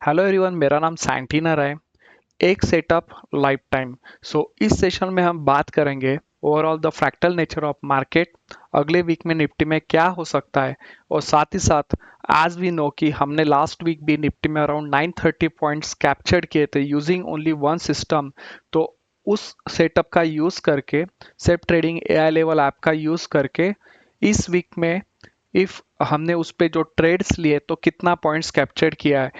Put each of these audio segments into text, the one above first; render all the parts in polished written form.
Hello everyone, मेरा नाम सैंटीनर है। एक सेटअप लाइफ टाइम। इस सेशन में हम बात करेंगे overall the fractal nature of market. अगले वीक में निफ्टी में क्या हो सकता है, और साथ ही साथ एज वी नो कि हमने लास्ट वीक भी निफ्टी में अराउंड 930 पॉइंट्स कैप्चर किए थे यूजिंग ओनली वन सिस्टम। तो उस सेटअप का यूज करके, safe trading AI level app का यूज करके इस वीक में इफ हमने उस पे जो ट्रेड्स लिए तो कितना पॉइंट्स कैप्चर किया है।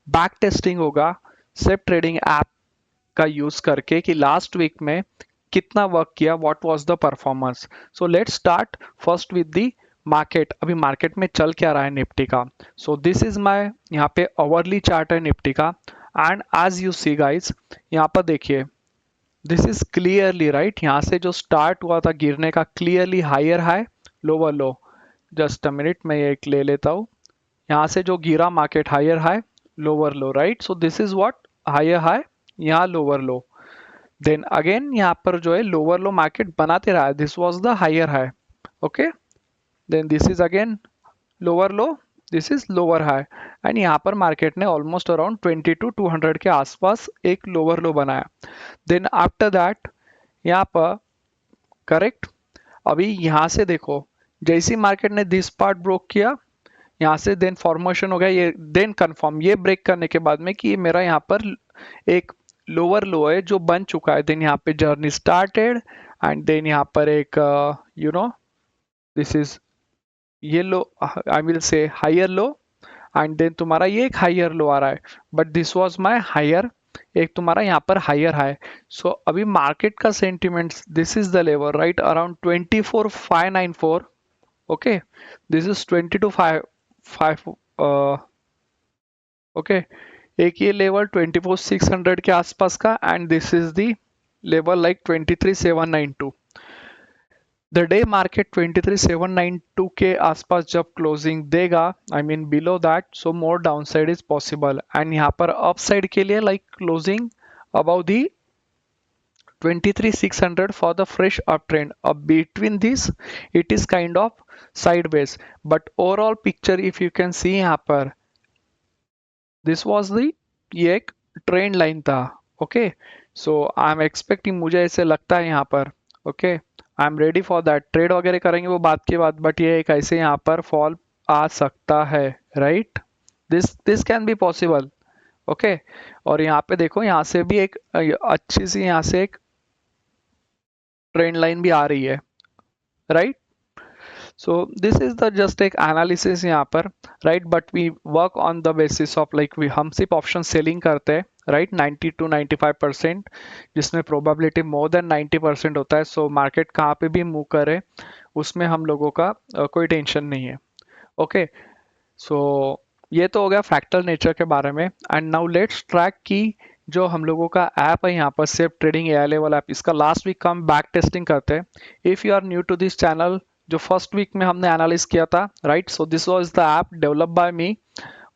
बैक टेस्टिंग होगा सेफ ट्रेडिंग ऐप का यूज करके कि लास्ट वीक में कितना वर्क किया, what was the performance. Let's start first with the market. अभी मार्केट में चल क्या रहा है निफ्टी का। दिस इज माय यहाँ पे अवरली चार्ट है निफ्टी का। And as you see guys, यहाँ पर देखिए, दिस इज क्लियरली राइट, यहाँ से जो स्टार्ट हुआ था गिरने का, clearly higher high lower low. Just a minute, मैं ये एक ले लेता हूँ। यहाँ से जो गिरा market, higher high lower low, right. This is what, higher high, यहाँ लोअर लो। देन अगेन यहाँ पर जो है लोअर लो मार्केट बनाते रहा, this was the higher high. Okay, then this is again lower low, this is lower high. And यहाँ पर market ने ऑलमोस्ट अराउंड 20 to 200 के आसपास एक लोअर लो बनाया। देन आफ्टर दैट यहाँ पर करेक्ट, अभी यहाँ से देखो, जैसी मार्केट ने दिस पार्ट ब्रोक किया, यहाँ से देन फॉर्मेशन हो गया ये, देन कंफर्म ये ब्रेक करने के बाद में कि ये मेरा यहाँ पर एक लोअर लो है जो बन चुका है। देन यहाँ पे जर्नी स्टार्टेड, एंड देन यहाँ पर एक यू नो दिस इज ये low, I will say higher low. And then तुम्हारा ये एक हायर लो आ रहा है, but this was my higher, एक तुम्हारा यहाँ पर हायर हाई। अभी मार्केट का sentiment, this is the level right around 24,594। Okay, this is 22,5 okay, एक ये लेवल 24,600 के आसपास का, and this is the level like 23,792। The day market 23,792 के आसपास जब क्लोजिंग देगा, आई mean below that, so more downside is possible. And यहाँ पर अपसाइड के लिए like closing above the 23,600 for the fresh uptrend. Between this, it is kind of sideways. But overall picture, if you can see यहाँ पर, this was the ये एक trend line था। Okay, I am expecting, मुझे ऐसे लगता है यहाँ पर। Okay, I am ready for that. Trade वगैरह करेंगे वो बात की बात, बट ये एक ऐसे यहाँ पर फॉल आ सकता है, right. This can be possible. Okay, और यहाँ पे देखो, यहाँ से भी एक अच्छी सी यहाँ से एक ट्रेंड लाइन भी आ रही है, right. This is the just एक एनालिसिस यहाँ पर, right. But we work on the basis of like हम सिर्फ ऑप्शन सेलिंग करते हैं, राइट, 90 to 95%, जिसमें प्रोबेबिलिटी मोर देन 90% होता है। मार्केट कहाँ पे भी मूव करे, उसमें हम लोगों का कोई टेंशन नहीं है। ओके, ये तो हो गया फ्रैक्टल नेचर के बारे में। एंड नाउ लेट्स ट्रैक की जो हम लोगों का ऐप है यहाँ पर, safe trading AI level app, इसका लास्ट वीक का हम बैक टेस्टिंग करते हैं। If you are new to this channel, जो फर्स्ट वीक में हमने एनालिस किया था, right, this was the app develop by me.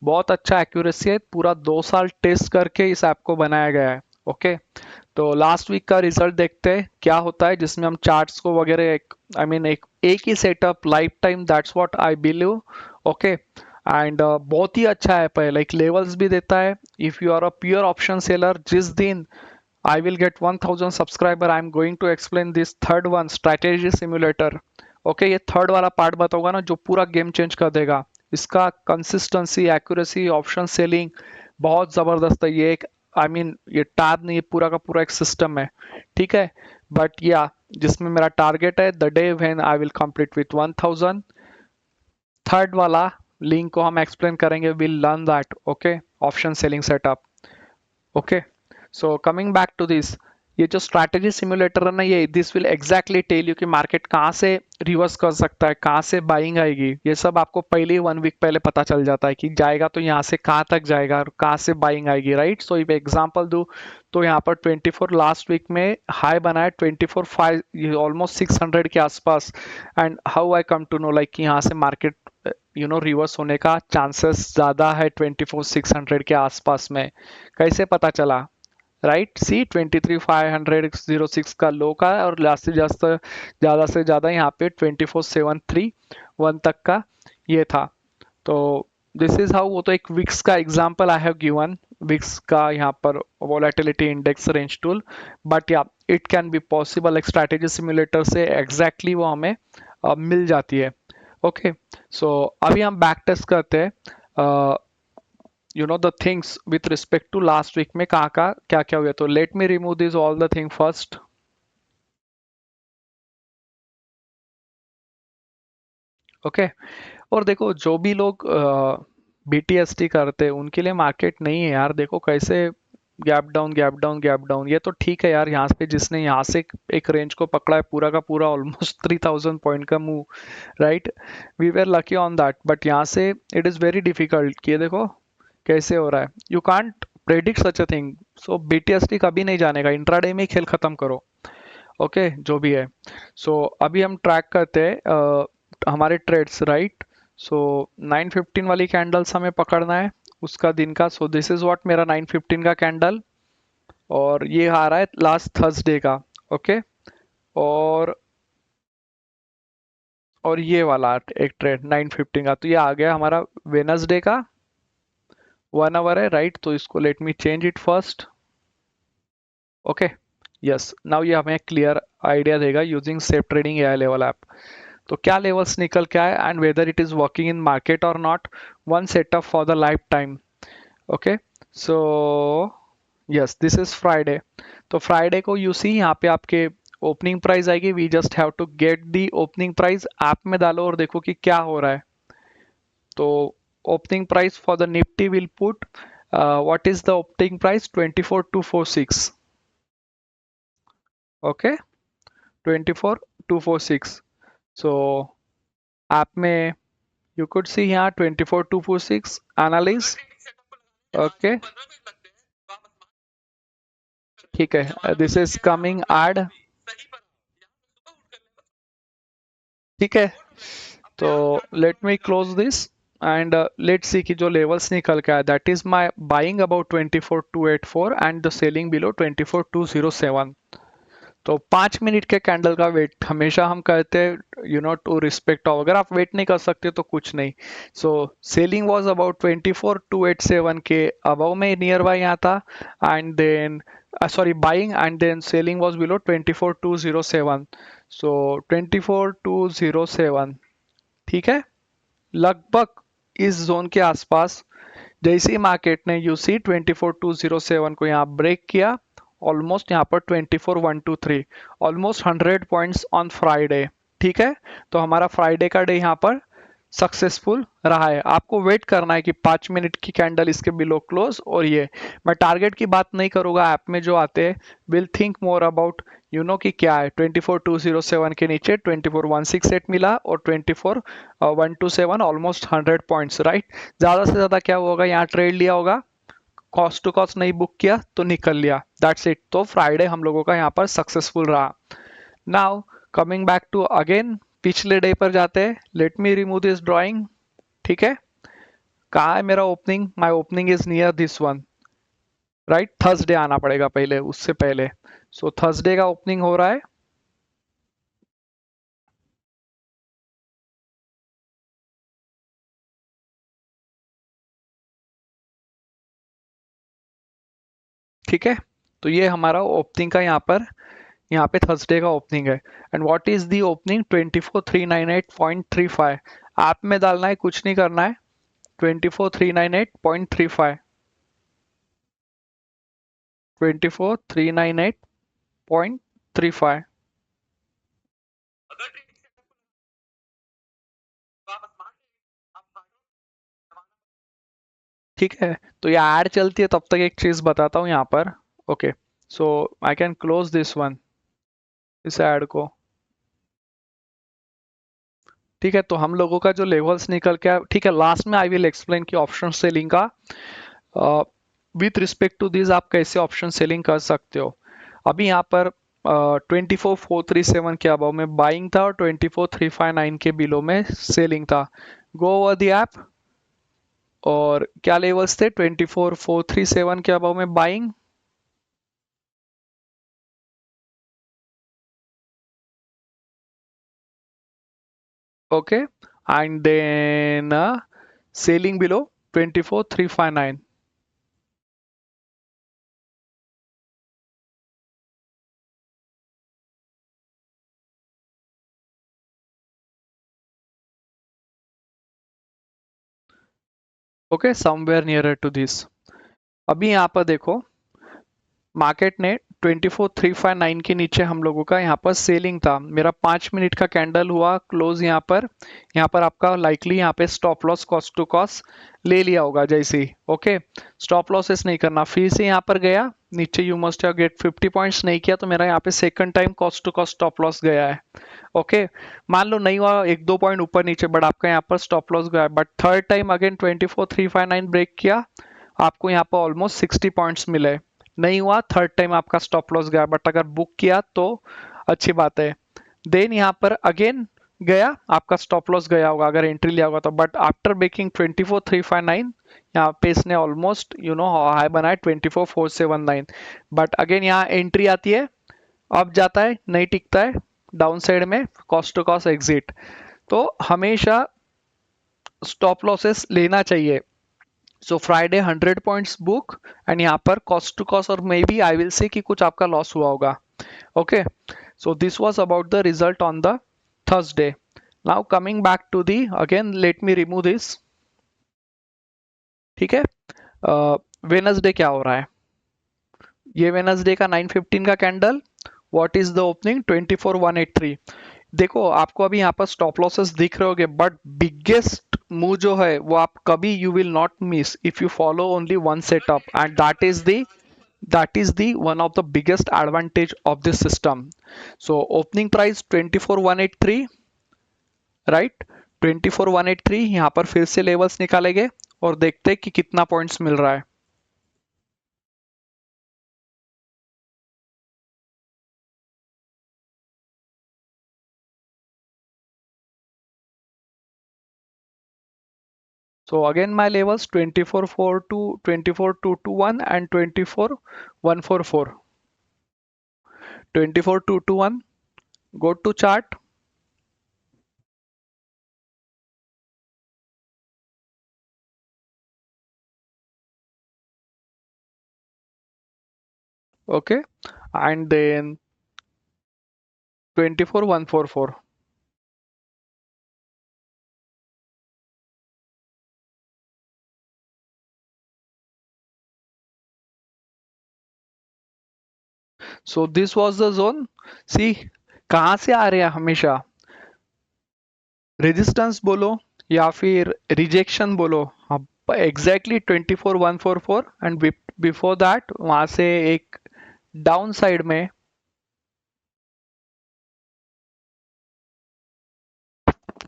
बहुत अच्छा एक्यूरेसी है, पूरा 2 साल टेस्ट करके इस ऐप को बनाया गया है। ओके, तो लास्ट वीक का रिजल्ट देखते हैं क्या होता है, जिसमें हम चार्ट्स को वगैरह एक ही setup lifetime, that's what I believe. Okay, and बहुत ही अच्छा ऐप है, लाइक लेवल्स भी देता है। If you are a pure option seller, जिस दिन I will get 1000 subscriber, I am going to explain this third one, strategy simulator. Okay, ये थर्ड वाला पार्ट बताऊंगा ना, जो पूरा गेम चेंज कर देगा। इसका कंसिस्टेंसी, एक्यूरेसी, ऑप्शन सेलिंग बहुत जबरदस्त है। ये एक ये टैब नहीं, ये पूरा का पूरा एक सिस्टम है, ठीक है। बट या जिसमें मेरा टारगेट है, the day when I will complete with 1000, third वाला लिंक को हम एक्सप्लेन करेंगे, will learn that. Okay, option selling setup. Okay, coming back to this, ये जो स्ट्रैटेजी सिमुलेटर है ना, ये this will exactly tell you कि मार्केट कहाँ से रिवर्स कर सकता है, कहाँ से बाइंग आएगी। ये सब आपको पहले ही 1 वीक पहले पता चल जाता है कि जाएगा तो यहाँ से कहाँ तक जाएगा और कहाँ से बाइंग आएगी, राइट। इफ एग्जांपल दूँ तो यहाँ पर 24 लास्ट वीक में हाई बनाया 24,500, ऑलमोस्ट 600 के आसपास। And how I come to know like कि यहाँ से मार्केट रिवर्स होने का चांसेस ज़्यादा है 24,600 के आसपास में, कैसे पता चला, राइट। सी 23,506 का लो का है, और ज़्यादा से ज़्यादा यहाँ पे 24,731 तक का ये था। तो दिस इज हाउ, वो तो एक विक्स का example I have given, VIX का यहाँ पर volatility index range tool, but या इट कैन बी पॉसिबल, एक स्ट्रैटेजी सिमुलेटर से एग्जैक्टली वो हमें मिल जाती है। ओके, सो अभी हम बैक टेस्ट करते हैं you know the things with respect to last week में कहाँ का क्या क्या हुआ। तो let me remove this all the thing first. Okay, और देखो जो भी लोग बीटीएसटी करते हैं उनके लिए मार्केट नहीं है यार, देखो कैसे gap down gap down gap down. ये तो ठीक है यार, यहाँ पे जिसने यहाँ से एक रेंज को पकड़ा है पूरा का पूरा ऑलमोस्ट 3000 पॉइंट का move, right, we were lucky on that, but यहाँ से इट इज़ वेरी डिफिकल्ट कि ये देखो कैसे हो रहा है, you can't predict such a thing. So BTST कभी नहीं जानेगा, इंट्राडे में ही खेल खत्म करो। ओके, जो भी है। सो अभी हम ट्रैक करते हैं हमारे ट्रेड्स, राइट। सो 915 वाली कैंडल्स हमें पकड़ना है उसका दिन का। सो दिस इज व्हाट मेरा 915 का कैंडल, और ये आ रहा है लास्ट थर्सडे का। ओके, और ये वाला एक ट्रेड 915 का, तो ये आ गया हमारा वेनसडे का 1 आवर है, राइट। तो इसको let me change it first. Okay, yes, now ये हमें क्लियर आइडिया देगा using safe trading AI level app. तो क्या लेवल्स निकल के आए and whether it is working in market और not, one setup for the lifetime. Okay, so yes, this is Friday. तो फ्राइडे को यू सी यहाँ पे आपके ओपनिंग प्राइस आएगी, we just have to get the opening price, app में डालो और देखो कि क्या हो रहा है। तो opening price for the Nifty will put what is the opening price 24246। Okay, 24246। So app में you could see here 24246 analyze। Okay, ठीक है, दिस इज कमिंग एड, ठीक है। तो let me close this and let see कि जो levels निकल के आया, that is my buying about 24284 and the selling below 24207। तो 5 मिनट के कैंडल का वेट हमेशा हम कहते हैं, you know, to respect of, अगर आप वेट नहीं कर सकते तो कुछ नहीं। सो सेलिंग वाज अबाउट 24287 के अबव में नियर बाय यहाँ था, and then sorry buying, and then selling was below 24207। So 24207, ठीक है, लगभग इस जोन के आसपास। जैसे ही मार्केट ने यूसी 24207 को यहाँ ब्रेक किया, ऑलमोस्ट यहाँ पर 24123, ऑलमोस्ट 100 पॉइंट्स ऑन फ्राइडे, ठीक है। तो हमारा फ्राइडे का डे यहाँ पर सक्सेसफुल रहा है। आपको वेट करना है कि 5 मिनट की कैंडल इसके बिलो क्लोज, और ये मैं टारगेट की बात नहीं करूंगा, ऐप में जो आते हैं will think more about, you know, कि क्या है 24207 के नीचे 24168 मिला, और 24127, ऑलमोस्ट 100 पॉइंट्स, राइट। ज्यादा से ज्यादा क्या होगा, यहाँ ट्रेड लिया होगा, कॉस्ट टू कॉस्ट नहीं बुक किया तो निकल लिया, दैट्स इट। तो फ्राइडे हम लोगों का यहाँ पर सक्सेसफुल रहा। Now coming back to again पिछले डे पर जाते हैं, let me remove this drawing, ठीक है। कहाँ है मेरा opening, my opening is near this one, right. Thursday आना पड़ेगा पहले, उससे पहले। सो थर्सडे का ओपनिंग हो रहा है, ठीक है। तो ये हमारा ओपनिंग का यहाँ पे थर्सडे का ओपनिंग है। And what is the opening, 24398.35। App में डालना है, कुछ नहीं करना है, 24398.35, 24398.35, ठीक है। तो ये ऐड चलती है तब तक एक चीज बताता हूँ यहाँ पर। Okay, so I can close this one, इस ऐड को, ठीक है। तो हम लोगों का जो लेवल्स निकल के, ठीक है, लास्ट में आई विल एक्सप्लेन कि ऑप्शन सेलिंग का विथ रिस्पेक्ट टू दिस आप कैसे ऑप्शन सेलिंग कर सकते हो। अभी यहाँ पर 24437 के अबाव में बाइंग था, और 24359 के बिलो में सेलिंग था। गो ओवर द ऐप, और क्या लेवल्स थे, 24437 के अबाव में buying, okay, and then selling below 24,359. Okay, somewhere nearer to this. अभी यहाँ पर देखो, मार्केट ने 24,359 के नीचे हम लोगों का यहाँ पर सेलिंग था। मेरा 5 मिनट का कैंडल हुआ क्लोज यहाँ पर आपका लाइकली यहाँ पे stop loss cost to cost ले लिया होगा जैसे ही। ओके, स्टॉप लॉसेस नहीं करना। फिर से यहाँ पर गया नीचे, you must have get 50 points नहीं किया तो मेरा यहाँ पे second time cost to cost stop loss गया है। ओके, मान लो नहीं हुआ एक दो पॉइंट ऊपर नीचे, बट आपका यहाँ पर स्टॉप लॉस गया है। But third time again 24,359 break किया, आपको यहाँ पर ऑलमोस्ट 60 पॉइंट्स मिले। नहीं हुआ, थर्ड टाइम आपका स्टॉप लॉस गया, बट अगर बुक किया तो अच्छी बात है। देन यहाँ पर अगेन गया, आपका स्टॉप लॉस गया होगा अगर एंट्री लिया होगा तो। बट आफ्टर ब्रेकिंग 24,359, यहाँ पे इसने ऑलमोस्ट हाई बनाया 24,479। बट अगेन यहाँ एंट्री आती है, अप जाता है, नहीं टिकता है, डाउन साइड में कॉस्ट टू कॉस्ट एग्जिट। तो हमेशा स्टॉप लॉसेस लेना चाहिए। So Friday 100 points book, and यहाँ पर कॉस्ट टू कॉस्ट, और मे बी आई विल से कि कुछ आपका लॉस हुआ होगा। Okay, so this was about the result on the Thursday. Now coming back to the, again let me remove this. ठीक है, वेनसडे क्या हो रहा है? ये वेनसडे का 9:15 का candle, what is the opening? 24,183। देखो आपको अभी यहाँ पर स्टॉप लॉसेस दिख रहे होंगे, बट बिगेस्ट मूव जो है वो आप कभी you will not miss if you follow only one setup, and that is the one of the biggest advantage of this system. So opening price 24,183, right? 24,183, यहाँ पर फिर से लेवल्स निकालेंगे और देखते हैं कि कितना पॉइंट्स मिल रहा है। So again my levels 24,4 24,221 and 24,144. 24,221, go to chart. Okay, and then 24,144. So this was the zone. See, कहाँ से आ रहे हैं हमेशा? रेजिस्टेंस बोलो या फिर रिजेक्शन बोलो, अब एग्जैक्टली 24,144, एंड बिफोर दैट वहां से एक डाउन साइड में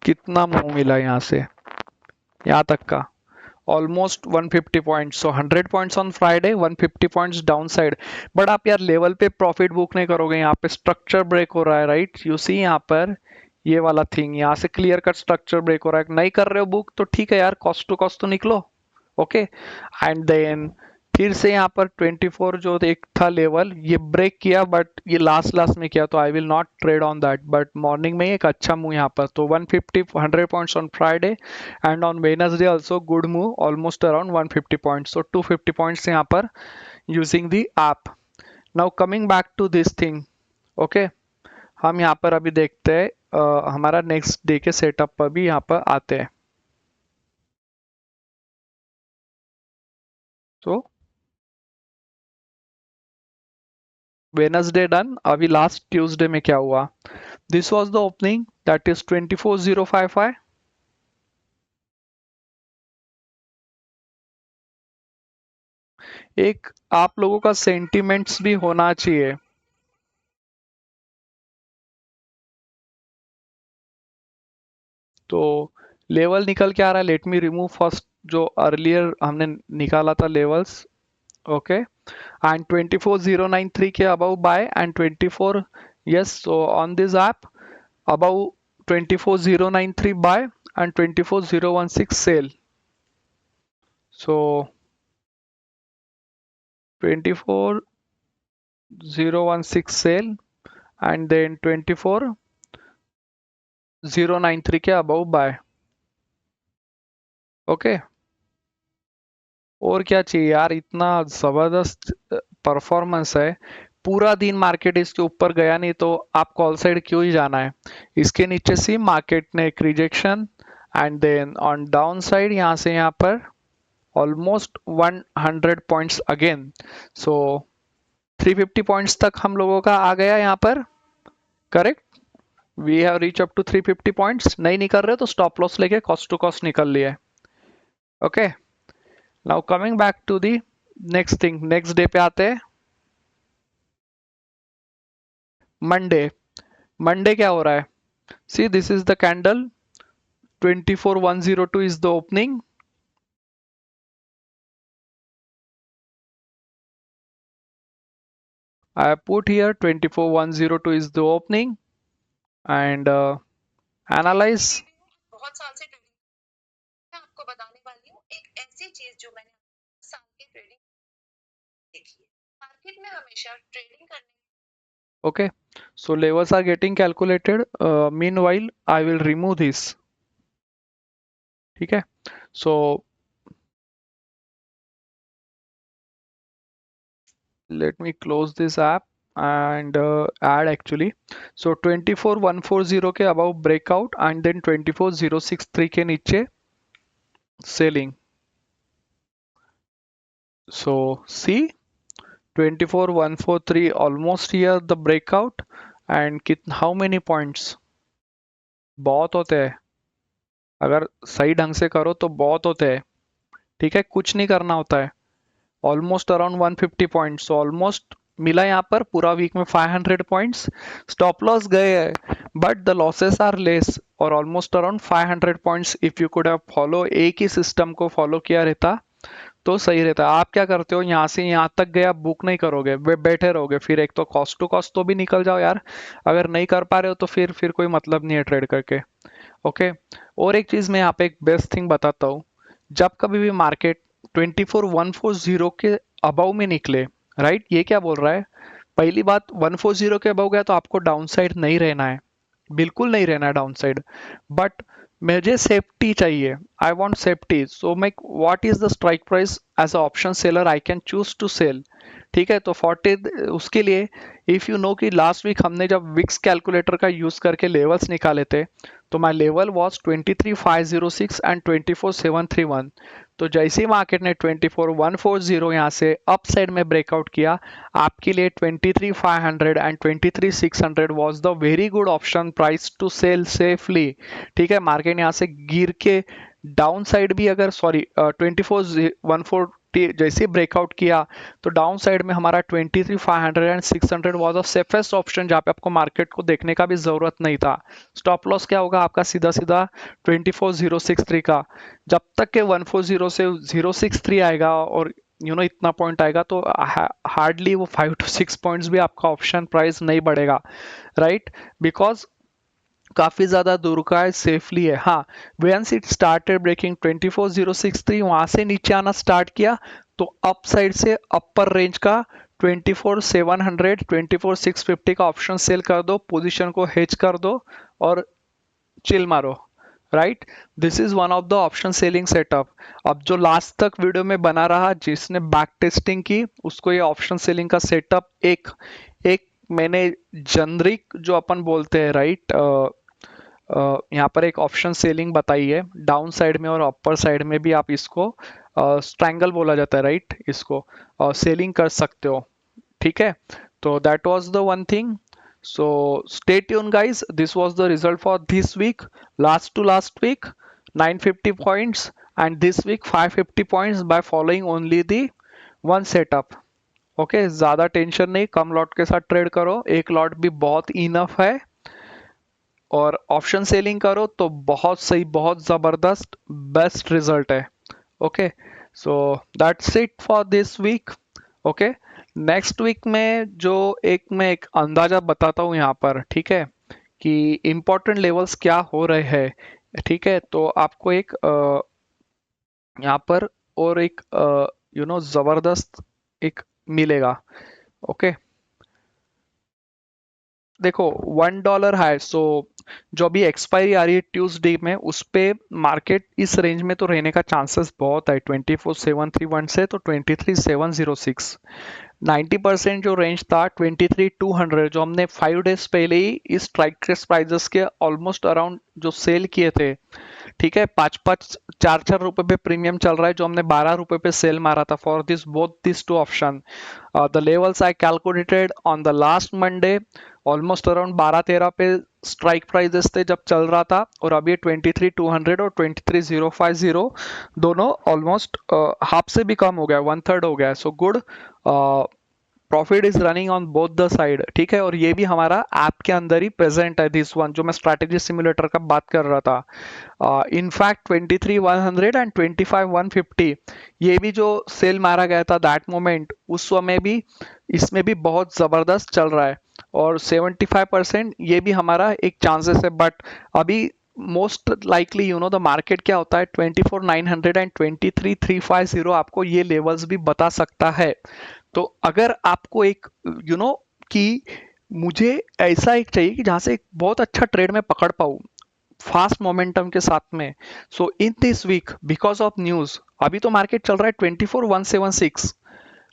कितना मुंह मिला यहाँ से यहाँ तक का, almost 150 points. So 100 points on Friday, 150 points down side. But आप यार लेवल पे प्रॉफिट बुक नहीं करोगे, यहाँ पे स्ट्रक्चर ब्रेक हो रहा है, राइट? यू सी यहाँ पर ये वाला थिंग, यहाँ से क्लियर कट स्ट्रक्चर ब्रेक हो रहा है। नहीं कर रहे हो बुक तो ठीक है यार, कॉस्ट टू कॉस्ट तो निकलो। ओके, एंड देन फिर से यहाँ पर 24 जो एक था लेवल, ये ब्रेक किया, बट ये लास्ट लास्ट में किया, तो I will not trade on that. But morning में एक अच्छा मूव यहाँ पर, तो 150 100 points on Friday, and on Wednesday also good move, almost around 150 points, so 250 points यहाँ पर using the app. Now coming back to this thing. Okay, हम यहाँ पर अभी देखते हैं, हमारा नेक्स्ट डे के सेटअप पर भी यहाँ पर आते हैं। तो वेनसडे डन। अभी लास्ट ट्यूसडे में क्या हुआ? This was the opening, that is 24,055। एक आप लोगों का सेंटिमेंट्स भी होना चाहिए। तो लेवल निकल के आ रहा है, लेट मी रिमूव फर्स्ट जो अर्लियर हमने निकाला था लेवल्स। ओके, एंड 24,093 के above buy, and 24, yes, so on this app above 24,093 buy and 24,016 sell. So 24,016 sell, and then 24,093 के above buy. ओके, और क्या चाहिए यार, इतना जबरदस्त परफॉर्मेंस है। पूरा दिन मार्केट इसके ऊपर गया नहीं तो आप कॉल साइड क्यों ही जाना है। इसके नीचे से मार्केट ने एक rejection, and then on down side यहाँ से यहाँ पर almost 100 points again. So 350 points तक हम लोगों का आ गया यहाँ पर। Correct, we have reach up to 350 points. नहीं निकल रहे तो स्टॉप लॉस लेके कॉस्ट टू कॉस्ट निकल लिया। Okay, now coming back to the next thing, next day पे आते हैं। मंडे, मंडे क्या हो रहा है? See this is the candle, 24102 is the opening. I have put here 24102 is the opening, and analyze. बहुत साल से ट्रेडिंग, मैं आपको बताने वाली हूँ एक ऐसी चीज जो मैंने साल की ट्रेडिंग देखी है। मार्केट में हमेशा ट्रेडिंग करने, okay, so levels are getting calculated. Meanwhile I will remove this. ठीक है, so let me close this app and add actually. So 24140 के above breakout and then 24063 के नीचे selling. So see, 24143 almost here the breakout, and how many points? बहुत होते हैं, अगर सही ढंग से करो तो बहुत होते हैं। ठीक है, कुछ नहीं करना होता है। ऑलमोस्ट अराउंड 150 पॉइंट्स, ऑलमोस्ट मिला यहाँ पर पूरा वीक में 500 पॉइंट्स। स्टॉप लॉस गए हैं but the losses are less, और almost around 500 points if you could have follow, एक ही सिस्टम को फॉलो किया रहता तो सही रहता। आप क्या करते हो, यहाँ से यहाँ तक गए, आप बुक नहीं करोगे, बैठे रहोगे, फिर एक तो कॉस्ट टू कॉस्ट तो भी निकल जाओ यार। अगर नहीं कर पा रहे हो तो फिर कोई मतलब नहीं है ट्रेड करके। ओके, और एक चीज मैं यहाँ पे एक बेस्ट थिंग बताता हूँ। जब कभी भी मार्केट 24140 के अबव में निकले, राइट, ये क्या बोल रहा है? पहली बात, 140 के अबव गया तो आपको डाउन साइड नहीं रहना है, बिल्कुल नहीं रहना है डाउन साइड। बट मुझे सेफ्टी चाहिए, आई वॉन्ट सेफ्टी, सो मैं what is the strike price as a option seller I can choose to sell. ठीक है, तो 40 उसके लिए, इफ यू नो कि लास्ट वीक हमने जब विक्स कैलकुलेटर का यूज करके लेवल्स निकाले थे, तो माय लेवल वाज 23506 एंड 24731। तो जैसे ही मार्केट ने 24140 यहाँ से अप साइड में ब्रेकआउट किया, आपके लिए 23500 and 23600 was the very good option price to sell safely. ठीक है, मार्केट यहाँ से गिर के डाउन साइड भी, अगर सॉरी 24140 जैसे ब्रेकआउट किया, तो डाउन साइड में हमारा 23500 and 600 was the safest option, जहाँ पे आपको मार्केट को देखने का भी जरूरत नहीं था। स्टॉप लॉस क्या होगा आपका, सीधा सीधा 24063 का। जब तक के 140 से 063 आएगा और इतना पॉइंट आएगा, तो हार्डली वो 5 to 6 पॉइंट्स भी आपका ऑप्शन प्राइस नहीं बढ़ेगा, राइट, बिकॉज काफी ज्यादा दूर का है, सेफली है। हाँ, वेंस इट स्टार्टेड ब्रेकिंग 24063, वहां से नीचे आना स्टार्ट किया, तो अप साइड से अपर रेंज का 24700 24650 का ऑप्शन सेल कर दो, पोजीशन को हेज कर दो और चिल मारो, right. This is one of the option selling setup. अब जो लास्ट तक वीडियो में बना रहा, जिसने बैक टेस्टिंग की, उसको ये ऑप्शन सेलिंग का सेटअप एक एक मैंने जनरिक जो अपन बोलते हैं, राइट, यहाँ पर एक ऑप्शन सेलिंग बताई है, डाउन साइड में और अपर साइड में भी आप इसको स्ट्रैंगल बोला जाता है, राइट, इसको सेलिंग कर सकते हो। ठीक है, तो that was the one thing. So stay tuned guys, this was the result for this week, last to last week 950 points, and this week 550 points by following only the one setup. Okay, ज्यादा tension नहीं, कम lot के साथ trade करो, एक lot भी बहुत enough है, और ऑप्शन सेलिंग करो तो बहुत सही, बहुत जबरदस्त बेस्ट रिजल्ट है। Okay, so that's it for this week. Okay, next week में जो एक मैं एक अंदाजा बताता हूँ यहाँ पर, ठीक है, कि इम्पोर्टेंट लेवल्स क्या हो रहे हैं। ठीक है, तो आपको एक यहाँ पर और एक जबरदस्त एक मिलेगा। ओके, देखो $1 है, सो जो अभी एक्सपायरी आ रही है ट्यूसडे में, उस पे मार्केट इस रेंज में तो रहने का चांसेस बहुत है, 24,731 से तो 23,706। 90% जो रेंज था 23,200, जो हमने 5 डेज पहले ही इस स्ट्राइक प्राइजेस के ऑलमोस्ट अराउंड जो सेल किए थे, ठीक है, 5-5 4-4 रुपए पे प्रीमियम चल रहा है, जो हमने 12 रुपए पे सेल मारा था for this both this two option. The levels I calculated on the last Monday, almost around 12-13 पे स्ट्राइक प्राइजेस थे जब चल रहा था, और अभी 23,200 और 23,050 दोनों ऑलमोस्ट हाफ से भी कम हो गया, 1/3 हो गया है, so good. Profit is running on both the side, ठीक है, और ये भी हमारा ऐप के अंदर ही प्रेजेंट है, दिस वन जो मैं स्ट्रैटेजी सिमुलेटर का बात कर रहा था। इनफैक्ट 23,100 एंड 25,150 ये भी जो सेल मारा गया था दैट मोमेंट, उस समय भी इसमें भी बहुत जबरदस्त चल रहा है, और 75% ये भी हमारा एक चांसेस है, बट अभी मोस्ट लाइकली द मार्केट क्या होता है, 24,900 एंड 23,350 आपको ये लेवल्स भी बता सकता है। तो अगर आपको एक कि मुझे ऐसा एक चाहिए कि जहां से एक बहुत अच्छा ट्रेड में पकड़ पाऊं फास्ट मोमेंटम के साथ में, so in this week because of news, अभी तो मार्केट चल रहा है 24,176।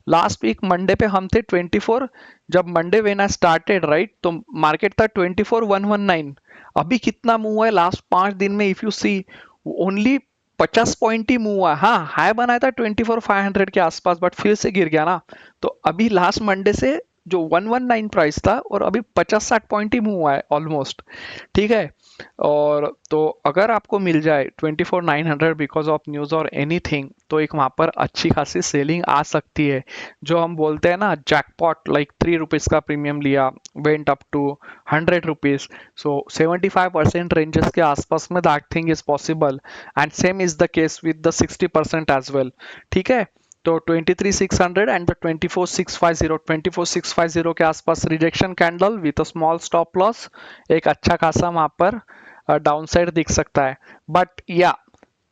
लास्ट वीक मंडे पे हम थे 24, जब Monday when I started right, तो मार्केट था 24,119। अभी कितना मूव हुआ है लास्ट 5 दिन में, if you see only 50 point ही मूव हुआ है। हाँ, हाई बनाया था 24,500 के आसपास, बट फिर से गिर गया ना। तो अभी लास्ट मंडे से जो 119 प्राइस था, और अभी 50-60 पॉइंट ही मूव हुआ है ऑलमोस्ट, ठीक है। और तो अगर आपको मिल जाए 24,900 बिकॉज ऑफ न्यूज और एनीथिंग, तो एक वहां पर अच्छी खासी सेलिंग आ सकती है। जो हम बोलते हैं ना जैकपॉट, लाइक ₹3 का प्रीमियम लिया, went up to ₹100, so 75% ranges के आसपास में that thing is possible, and same is the case with the 60% as well, ठीक है। तो 23,600 एंड द 24,650 के आसपास rejection candle with a small stop loss, एक अच्छा खासा वहां पर डाउनसाइड दिख सकता है। बट या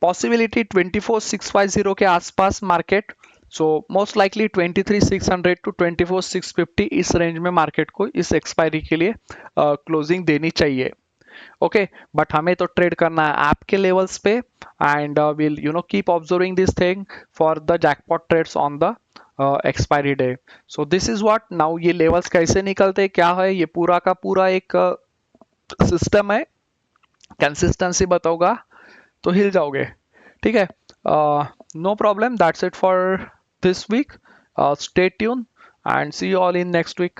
पॉसिबिलिटी 24,650 के आसपास market, so most likely 23,600 to 24,650 इस रेंज में मार्केट को इस एक्सपायरी के लिए क्लोजिंग देनी चाहिए। ओके, बट हमें तो ट्रेड करना है ऐप के लेवल्स पे, and will keep observing this thing for the jackpot trades on the expiry day. So this is what now, ये लेवल्स कैसे निकलते क्या है, ये पूरा का पूरा एक सिस्टम है, कंसिस्टेंसी बताऊंगा तो हिल जाओगे, ठीक है। No problem, that's it for this week. Stay tune and see you all in next week.